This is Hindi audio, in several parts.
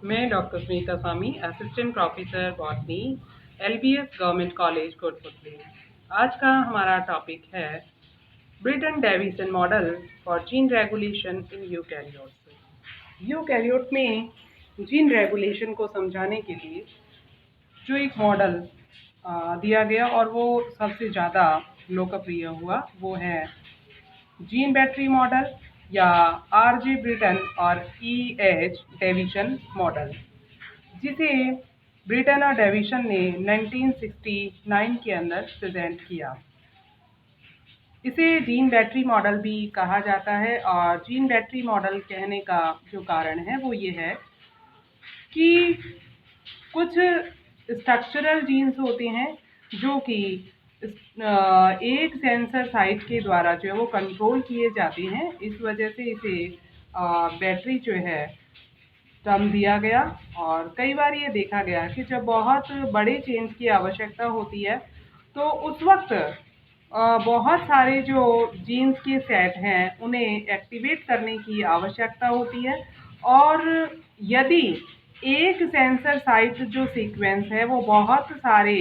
मैं doctor Sunita Swami, assistant professor botany, LBS government college Kotputli. आज का हमारा टॉपिक है Britten Davidson model for gene regulation in eukaryotes. Eukaryote में जीन रेगुलेशन को समझाने के लिए जो एक मॉडल दिया गया और वो सबसे ज़्यादा लोकप्रिय हुआ वो है जीन बैटरी मॉडल या आरजे ब्रिटन और EH डेविसन मॉडल, जिसे ब्रिटन और डेविसन ने 1969 के अंदर प्रेजेंट किया। इसे जीन बैटरी मॉडल भी कहा जाता है और जीन बैटरी मॉडल कहने का जो कारण है वो ये है कि कुछ स्ट्रक्चरल जीन्स होते हैं जो कि एक सेंसर साइट के द्वारा जो है वो कंट्रोल किए जाते हैं। इस वजह से इसे बैटरी जो है टर्म दिया गया। और कई बार ये देखा गया कि जब बहुत बड़े चेंज की आवश्यकता होती है तो उस वक्त बहुत सारे जो जीन्स के सेट हैं उन्हें एक्टिवेट करने की आवश्यकता होती है। और यदि एक सेंसर साइट जो सीक्वेंस है वो बहुत सारे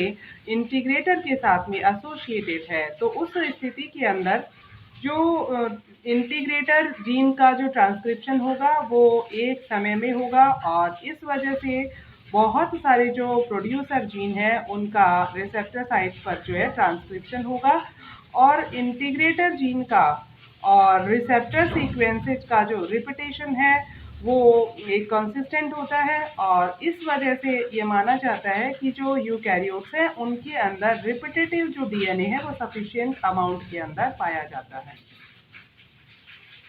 इंटीग्रेटर के साथ में एसोसिएटेड है तो उस स्थिति के अंदर जो इंटीग्रेटर जीन का जो ट्रांसक्रिप्शन होगा वो एक समय में होगा और इस वजह से बहुत सारे जो प्रोड्यूसर जीन है उनका रिसेप्टर साइट पर जो है ट्रांसक्रिप्शन होगा और इंटीग्रेटर जीन का और रिसेप्टर सीक्वेंसेज का जो रिपीटेशन है वो एक कंसिस्टेंट होता है। और इस वजह से ये माना जाता है कि जो यूकैरियोट्स हैं उनके अंदर रिपीटेटिव जो डीएनए है वो सफिशिएंट अमाउंट के अंदर पाया जाता है।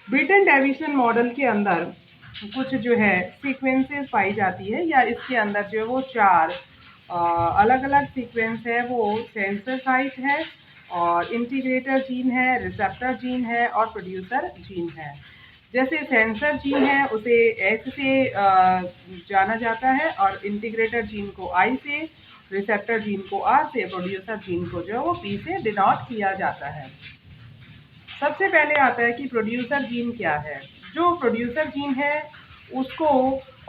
ब्रिटन डेविसन मॉडल के अंदर कुछ जो है सीक्वेंसेस पाई जाती है या इसके अंदर जो है वो 4 अलग अलग सीक्वेंस है। वो सेंसर साइट है और इंटीग्रेटर जीन है, रिसेप्टर जीन है और प्रोड्यूसर जीन है। जैसे सेंसर जीन है उसे S से जाना जाता है और इंटीग्रेटर जीन को I से, रिसेप्टर जीन को R से, प्रोड्यूसर जीन को जो है वो P से डिनोट किया जाता है। सबसे पहले आता है कि प्रोड्यूसर जीन क्या है। जो प्रोड्यूसर जीन है उसको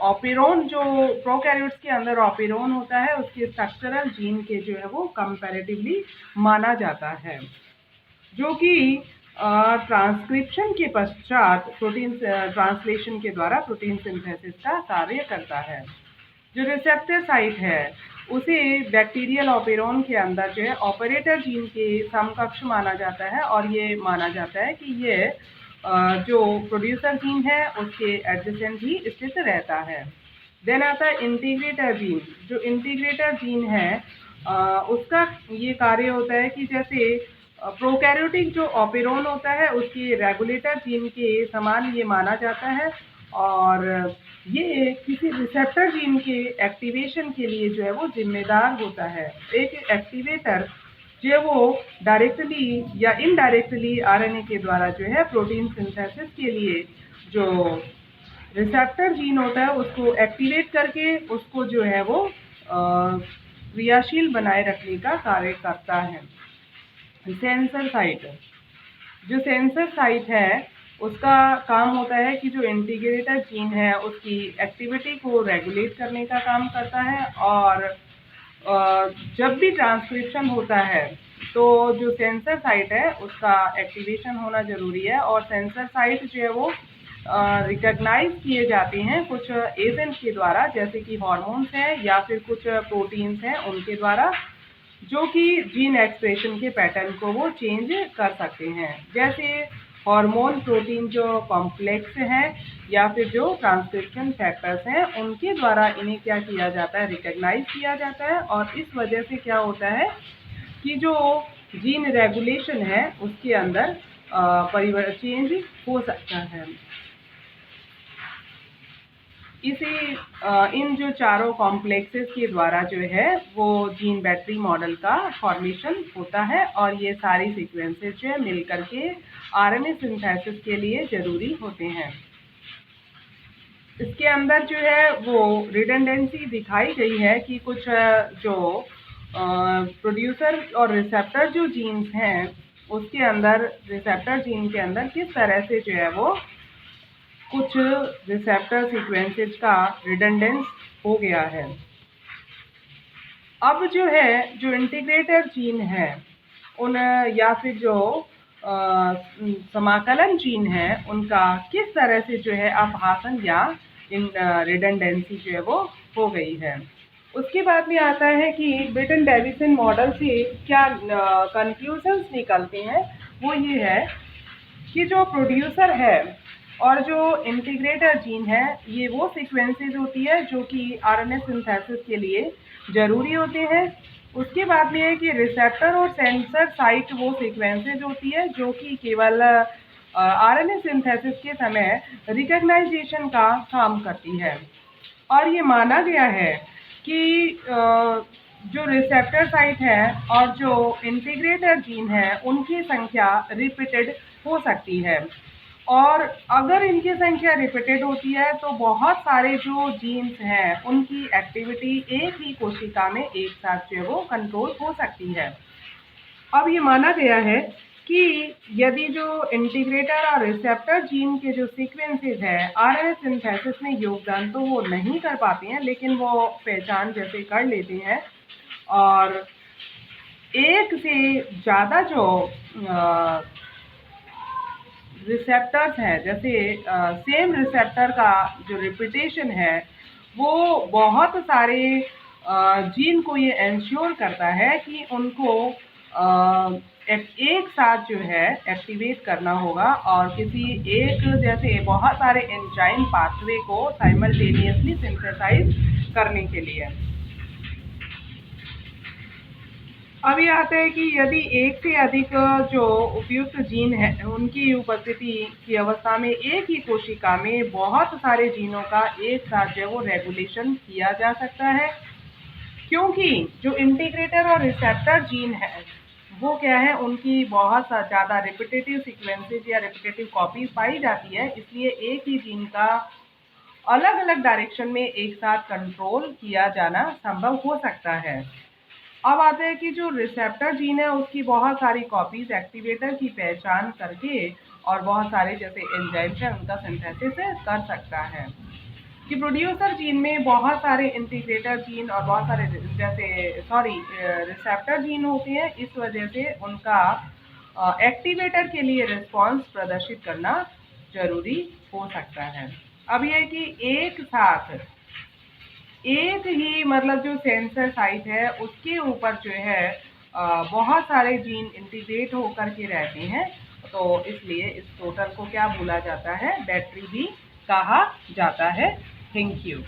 ऑपेरोन, जो प्रोकैरियोट्स के अंदर ऑपेरोन होता है, उसके स्ट्रक्चरल जीन के जो है वो कंपैरेटिवली माना जाता है, जो कि ट्रांसक्रिप्शन के पश्चात प्रोटीन ट्रांसलेशन के द्वारा प्रोटीन सिंथेसिस का कार्य करता है। जो रिसेप्टर साइट है उसे बैक्टीरियल ऑपेरोन के अंदर जो है ऑपरेटर जीन के समकक्ष माना जाता है और ये माना जाता है कि ये जो प्रोड्यूसर जीन है उसके एडजेसेंट ही स्थित रहता है। देन आता है इंटीग्रेटर जीन। जो इंटीग्रेटर जीन है उसका ये कार्य होता है कि जैसे प्रोकैरियोटिक जो ऑपेरोन होता है उसके रेगुलेटर जीन के समान ये माना जाता है और ये किसी रिसेप्टर जीन के एक्टिवेशन के लिए जो है वो जिम्मेदार होता है। एक एक्टिवेटर जो है वो डायरेक्टली या इनडायरेक्टली आरएनए के द्वारा जो है प्रोटीन सिंथेसिस के लिए जो रिसेप्टर जीन होता है उसको एक्टिवेट करके उसको जो है वो क्रियाशील बनाए रखने का कार्य करता है। सेंसर साइट, जो सेंसर साइट है उसका काम होता है कि जो इंटीग्रेटर जीन है उसकी एक्टिविटी को रेगुलेट करने का काम करता है। और जब भी ट्रांसक्रिप्शन होता है तो जो सेंसर साइट है उसका एक्टिवेशन होना जरूरी है और सेंसर साइट जो है वो रिकॉग्नाइज किए जाते हैं कुछ एजेंट के द्वारा, जैसे कि हार्मोन्स हैं या फिर कुछ प्रोटीन्स हैं उनके द्वारा, जो कि जीन एक्सप्रेशन के पैटर्न को वो चेंज कर सकते हैं। जैसे हार्मोन प्रोटीन जो कॉम्प्लेक्स हैं या फिर जो ट्रांसक्रिप्शन फैक्टर्स हैं उनके द्वारा इन्हें क्या किया जाता है, रिकॉग्नाइज किया जाता है। और इस वजह से क्या होता है कि जो जीन रेगुलेशन है उसके अंदर परिवर्तन चेंज हो सकता है। इसी इन जो चारों कॉम्प्लेक्सेस के द्वारा जो है वो जीन बैटरी मॉडल का फॉर्मेशन होता है और ये सारी सीक्वेंसेस जो है मिलकर के आरएनए सिंथेसिस के लिए जरूरी होते हैं। इसके अंदर जो है वो रिडंडेंसी दिखाई गई है कि कुछ जो प्रोड्यूसर और रिसेप्टर जो जीन्स हैं उसके अंदर, रिसेप्टर जीन के अंदर किस तरह से जो है वो कुछ रिसेप्टर सीक्वेंसेस का रिडंडेंस हो गया है। अब जो है, जो इंटीग्रेटर जीन है उन या फिर जो समाकलन जीन है उनका किस तरह से जो है अपहासन या इन रिडंडेंसी जो है वो हो गई है। उसके बाद में आता है कि ब्रिटन डेविसन मॉडल से क्या कंक्लूजन्स निकलते हैं। वो ये है कि जो प्रोड्यूसर है और जो इंटीग्रेटर जीन है, ये वो सीक्वेंसेस होती है जो कि आरएनए सिंथेसिस के लिए ज़रूरी होते हैं। उसके बाद में है कि रिसेप्टर और सेंसर साइट वो सीक्वेंसेस होती है जो कि केवल आरएनए सिंथेसिस के समय रिकग्नाइजेशन का काम करती है। और ये माना गया है कि जो रिसेप्टर साइट है और जो इंटीग्रेटर जीन है उनकी संख्या रिपीटेड हो सकती है। और अगर इनकी संख्या रिपीटेड होती है तो बहुत सारे जो जीन्स हैं उनकी एक्टिविटी एक ही कोशिका में एक साथ जो है वो कंट्रोल हो सकती है। अब ये माना गया है कि यदि जो इंटीग्रेटर और रिसेप्टर जीन के जो सीक्वेंसेस हैं आरएनए सिंथेसिस में योगदान तो वो नहीं कर पाते हैं, लेकिन वो पहचान जैसे कर लेते हैं। और एक से ज़्यादा जो रिसेप्टर्स हैं, जैसे सेम रिसेप्टर का जो रिपीटेशन है वो बहुत सारे जीन को ये इंश्योर करता है कि उनको एक साथ जो है एक्टिवेट करना होगा और किसी एक जैसे बहुत सारे एंजाइम पाथवे को साइमल्टेनियसली सिंथेसाइज करने के लिए। अब ये आता है कि यदि एक से अधिक जो उपयुक्त जीन है उनकी उपस्थिति की अवस्था में एक ही कोशिका में बहुत सारे जीनों का एक साथ जो वो रेगुलेशन किया जा सकता है, क्योंकि जो इंटीग्रेटर और रिसेप्टर जीन है वो क्या है, उनकी बहुत ज़्यादा रिपीटेटिव सीक्वेंसेस या रिपीटेटिव कॉपीज पाई जाती है, इसलिए एक ही जीन का अलग अलग डायरेक्शन में एक साथ कंट्रोल किया जाना संभव हो सकता है। अब आता है कि जो रिसेप्टर जीन है उसकी बहुत सारी कॉपीज एक्टिवेटर की पहचान करके और बहुत सारे जैसे एंजाइम्स हैं उनका सिंथेसिस कर सकता है। कि प्रोड्यूसर जीन में बहुत सारे इंटीग्रेटर जीन और बहुत सारे रिसेप्टर जीन होते हैं, इस वजह से उनका एक्टिवेटर के लिए रिस्पॉन्स प्रदर्शित करना जरूरी हो सकता है। अब यह कि एक साथ एक ही मतलब जो सेंसर साइट है उसके ऊपर जो है बहुत सारे जीन इंटीग्रेट होकर के रहते हैं, तो इसलिए इस टोटल को क्या बोला जाता है, बैटरी भी कहा जाता है। Thank you.